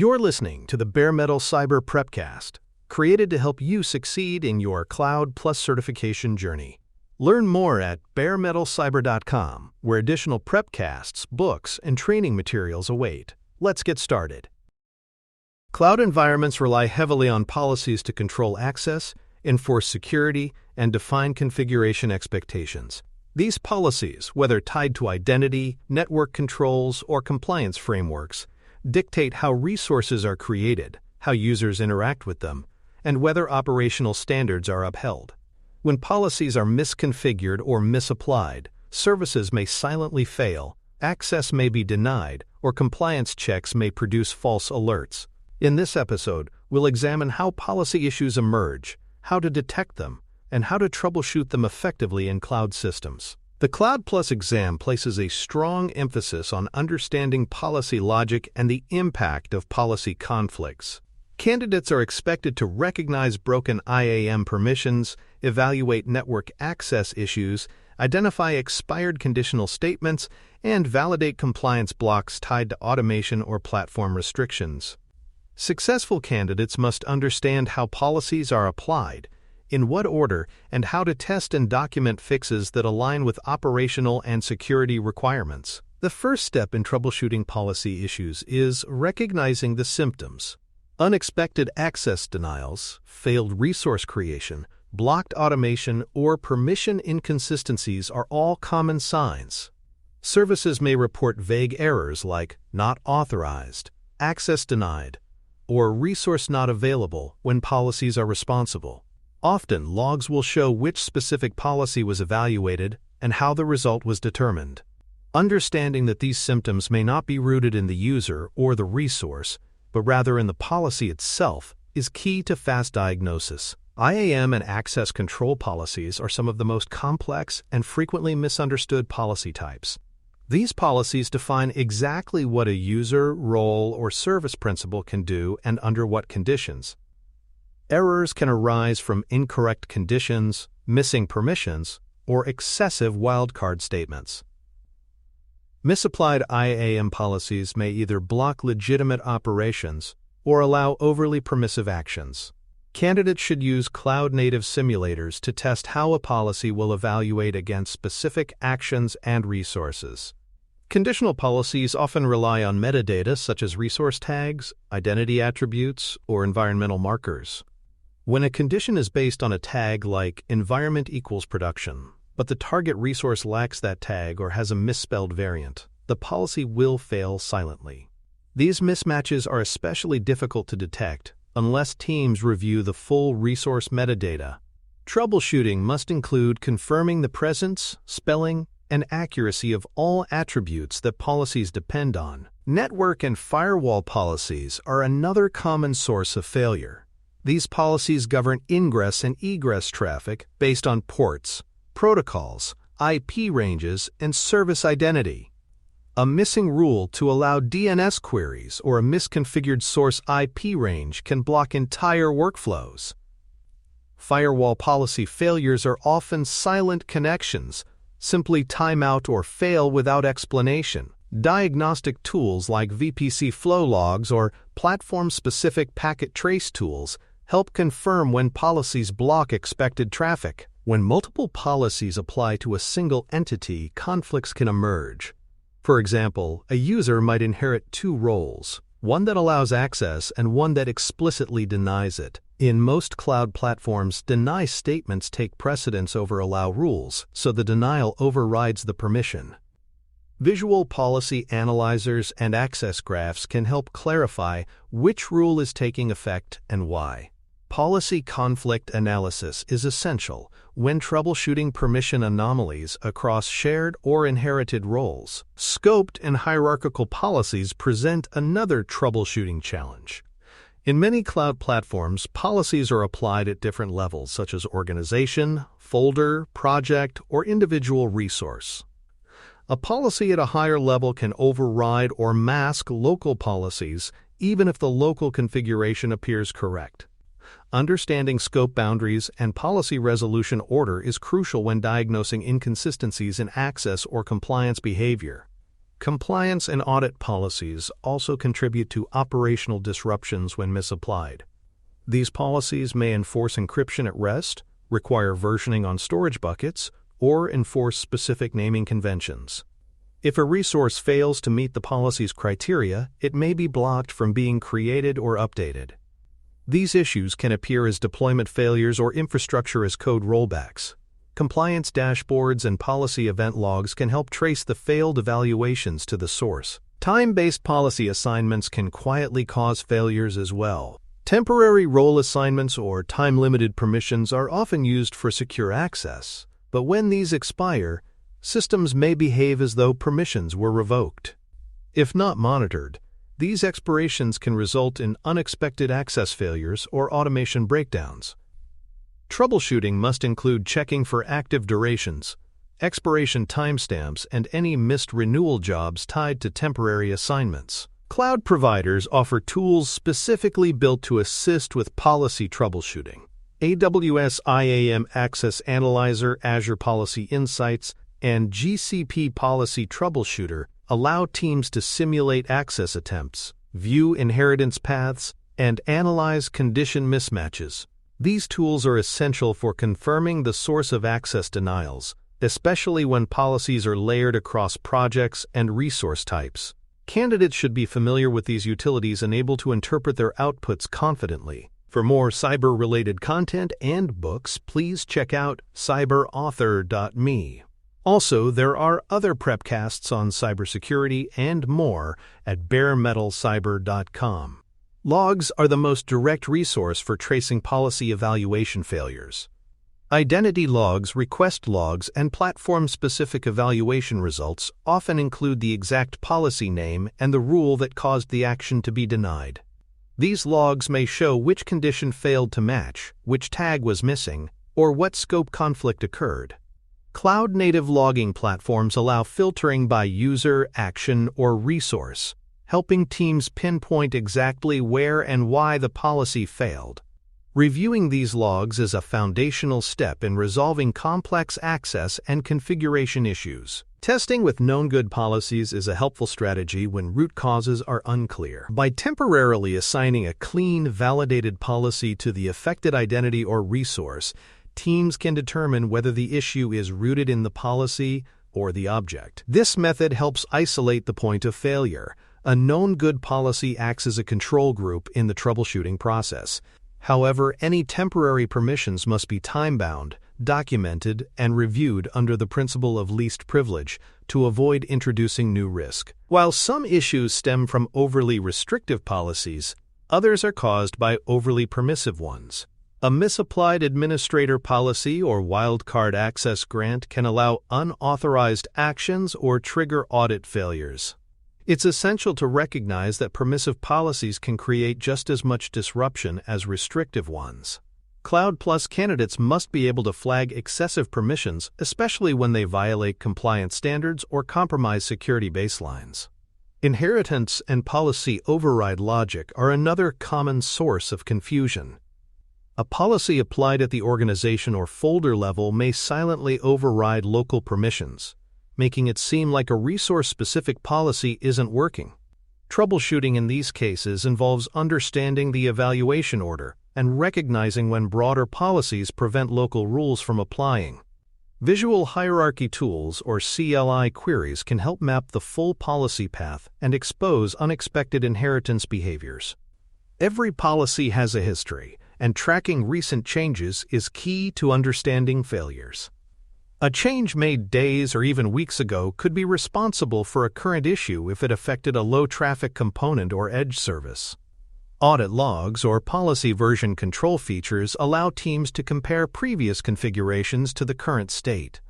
You're listening to the Bare Metal Cyber Prepcast, created to help you succeed in your Cloud Plus certification journey. Learn more at baremetalcyber.com, where additional prepcasts, books, and training materials await. Let's get started. Cloud environments rely heavily on policies to control access, enforce security, and define configuration expectations. These policies, whether tied to identity, network controls, or compliance frameworks, dictate how resources are created, how users interact with them, and whether operational standards are upheld. When policies are misconfigured or misapplied, services may silently fail, access may be denied, or compliance checks may produce false alerts. In this episode, we'll examine how policy issues emerge, how to detect them, and how to troubleshoot them effectively in cloud systems. The Cloud Plus exam places a strong emphasis on understanding policy logic and the impact of policy conflicts. Candidates are expected to recognize broken IAM permissions, evaluate network access issues, identify expired conditional statements, and validate compliance blocks tied to automation or platform restrictions. Successful candidates must understand how policies are applied, in what order, and how to test and document fixes that align with operational and security requirements. The first step in troubleshooting policy issues is recognizing the symptoms. Unexpected access denials, failed resource creation, blocked automation, or permission inconsistencies are all common signs. Services may report vague errors like not authorized, access denied, or resource not available when policies are responsible. Often, logs will show which specific policy was evaluated and how the result was determined. Understanding that these symptoms may not be rooted in the user or the resource, but rather in the policy itself, is key to fast diagnosis. IAM and access control policies are some of the most complex and frequently misunderstood policy types. These policies define exactly what a user, role, or service principal can do and under what conditions. Errors can arise from incorrect conditions, missing permissions, or excessive wildcard statements. Misapplied IAM policies may either block legitimate operations or allow overly permissive actions. Candidates should use cloud-native simulators to test how a policy will evaluate against specific actions and resources. Conditional policies often rely on metadata such as resource tags, identity attributes, or environmental markers. When a condition is based on a tag like environment equals production, but the target resource lacks that tag or has a misspelled variant, the policy will fail silently. These mismatches are especially difficult to detect unless teams review the full resource metadata. Troubleshooting must include confirming the presence, spelling, and accuracy of all attributes that policies depend on. Network and firewall policies are another common source of failure. These policies govern ingress and egress traffic based on ports, protocols, IP ranges, and service identity. A missing rule to allow DNS queries or a misconfigured source IP range can block entire workflows. Firewall policy failures are often silent connections, simply time out or fail without explanation. Diagnostic tools like VPC flow logs or platform-specific packet trace tools help confirm when policies block expected traffic. When multiple policies apply to a single entity, conflicts can emerge. For example, a user might inherit two roles, one that allows access and one that explicitly denies it. In most cloud platforms, deny statements take precedence over allow rules, so the denial overrides the permission. Visual policy analyzers and access graphs can help clarify which rule is taking effect and why. Policy conflict analysis is essential when troubleshooting permission anomalies across shared or inherited roles. Scoped and hierarchical policies present another troubleshooting challenge. In many cloud platforms, policies are applied at different levels such as organization, folder, project, or individual resource. A policy at a higher level can override or mask local policies even if the local configuration appears correct. Understanding scope boundaries and policy resolution order is crucial when diagnosing inconsistencies in access or compliance behavior. Compliance and audit policies also contribute to operational disruptions when misapplied. These policies may enforce encryption at rest, require versioning on storage buckets, or enforce specific naming conventions. If a resource fails to meet the policy's criteria, it may be blocked from being created or updated. These issues can appear as deployment failures or infrastructure as code rollbacks. Compliance dashboards and policy event logs can help trace the failed evaluations to the source. Time-based policy assignments can quietly cause failures as well. Temporary role assignments or time-limited permissions are often used for secure access, but when these expire, systems may behave as though permissions were revoked. If not monitored, these expirations can result in unexpected access failures or automation breakdowns. Troubleshooting must include checking for active durations, expiration timestamps, and any missed renewal jobs tied to temporary assignments. Cloud providers offer tools specifically built to assist with policy troubleshooting. AWS IAM Access Analyzer, Azure Policy Insights, and GCP Policy Troubleshooter allow teams to simulate access attempts, view inheritance paths, and analyze condition mismatches. These tools are essential for confirming the source of access denials, especially when policies are layered across projects and resource types. Candidates should be familiar with these utilities and able to interpret their outputs confidently. For more cyber-related content and books, please check out cyberauthor.me. Also, there are other prepcasts on cybersecurity and more at baremetalcyber.com. Logs are the most direct resource for tracing policy evaluation failures. Identity logs, request logs, and platform-specific evaluation results often include the exact policy name and the rule that caused the action to be denied. These logs may show which condition failed to match, which tag was missing, or what scope conflict occurred. Cloud-native logging platforms allow filtering by user, action, or resource, helping teams pinpoint exactly where and why the policy failed. Reviewing these logs is a foundational step in resolving complex access and configuration issues. Testing with known good policies is a helpful strategy when root causes are unclear. By temporarily assigning a clean, validated policy to the affected identity or resource, teams can determine whether the issue is rooted in the policy or the object. This method helps isolate the point of failure. A known good policy acts as a control group in the troubleshooting process. However, any temporary permissions must be time-bound, documented, and reviewed under the principle of least privilege to avoid introducing new risk. While some issues stem from overly restrictive policies, others are caused by overly permissive ones. A misapplied administrator policy or wildcard access grant can allow unauthorized actions or trigger audit failures. It's essential to recognize that permissive policies can create just as much disruption as restrictive ones. Cloud Plus candidates must be able to flag excessive permissions, especially when they violate compliance standards or compromise security baselines. Inheritance and policy override logic are another common source of confusion. A policy applied at the organization or folder level may silently override local permissions, making it seem like a resource-specific policy isn't working. Troubleshooting in these cases involves understanding the evaluation order and recognizing when broader policies prevent local rules from applying. Visual hierarchy tools or CLI queries can help map the full policy path and expose unexpected inheritance behaviors. Every policy has a history, and tracking recent changes is key to understanding failures. A change made days or even weeks ago could be responsible for a current issue if it affected a low-traffic component or edge service. Audit logs or policy version control features allow teams to compare previous configurations to the current state.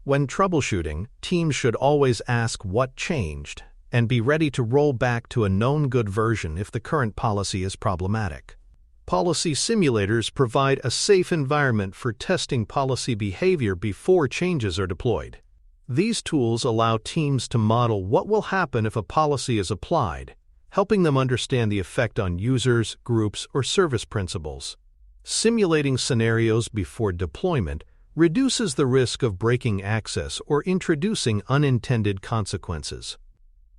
When troubleshooting, teams should always ask what changed and be ready to roll back to a known good version if the current policy is problematic. Policy simulators provide a safe environment for testing policy behavior before changes are deployed. These tools allow teams to model what will happen if a policy is applied, helping them understand the effect on users, groups, or service principals. Simulating scenarios before deployment reduces the risk of breaking access or introducing unintended consequences.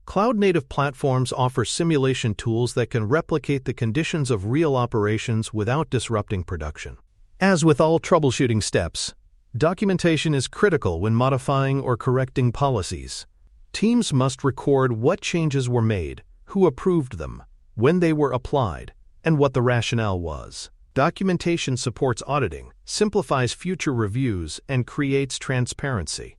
Cloud-native platforms offer simulation tools that can replicate the conditions of real operations without disrupting production. As with all troubleshooting steps, documentation is critical when modifying or correcting policies. Teams must record what changes were made, who approved them, when they were applied, and what the rationale was. Documentation supports auditing, simplifies future reviews, and creates transparency.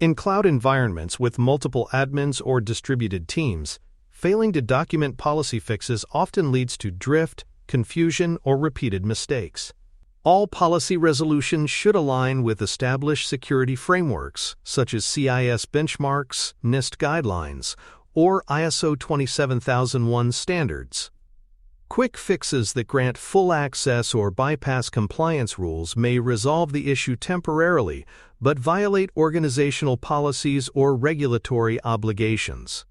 In cloud environments with multiple admins or distributed teams, failing to document policy fixes often leads to drift, confusion, or repeated mistakes. All policy resolutions should align with established security frameworks, such as CIS benchmarks, NIST guidelines, or ISO 27001 standards. Quick fixes that grant full access or bypass compliance rules may resolve the issue temporarily, but violate organizational policies or regulatory obligations.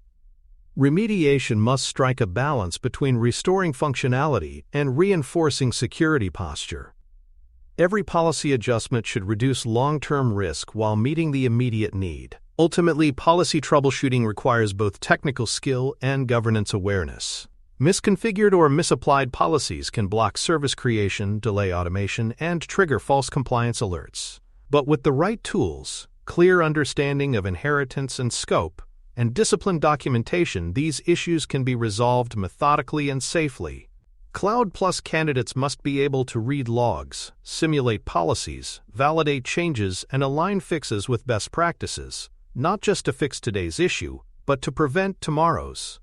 Remediation must strike a balance between restoring functionality and reinforcing security posture. Every policy adjustment should reduce long-term risk while meeting the immediate need. Ultimately, policy troubleshooting requires both technical skill and governance awareness. Misconfigured or misapplied policies can block service creation, delay automation, and trigger false compliance alerts. But with the right tools, clear understanding of inheritance and scope, and disciplined documentation, these issues can be resolved methodically and safely. Cloud Plus candidates must be able to read logs, simulate policies, validate changes, and align fixes with best practices, not just to fix today's issue, but to prevent tomorrow's.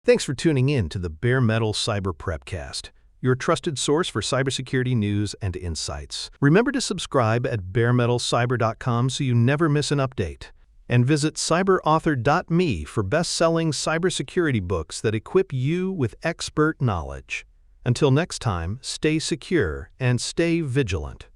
Thanks for tuning in to the Bare Metal Cyber Prepcast, your trusted source for cybersecurity news and insights. Remember to subscribe at baremetalcyber.com so you never miss an update. And visit cyberauthor.me for best-selling cybersecurity books that equip you with expert knowledge. Until next time, stay secure and stay vigilant.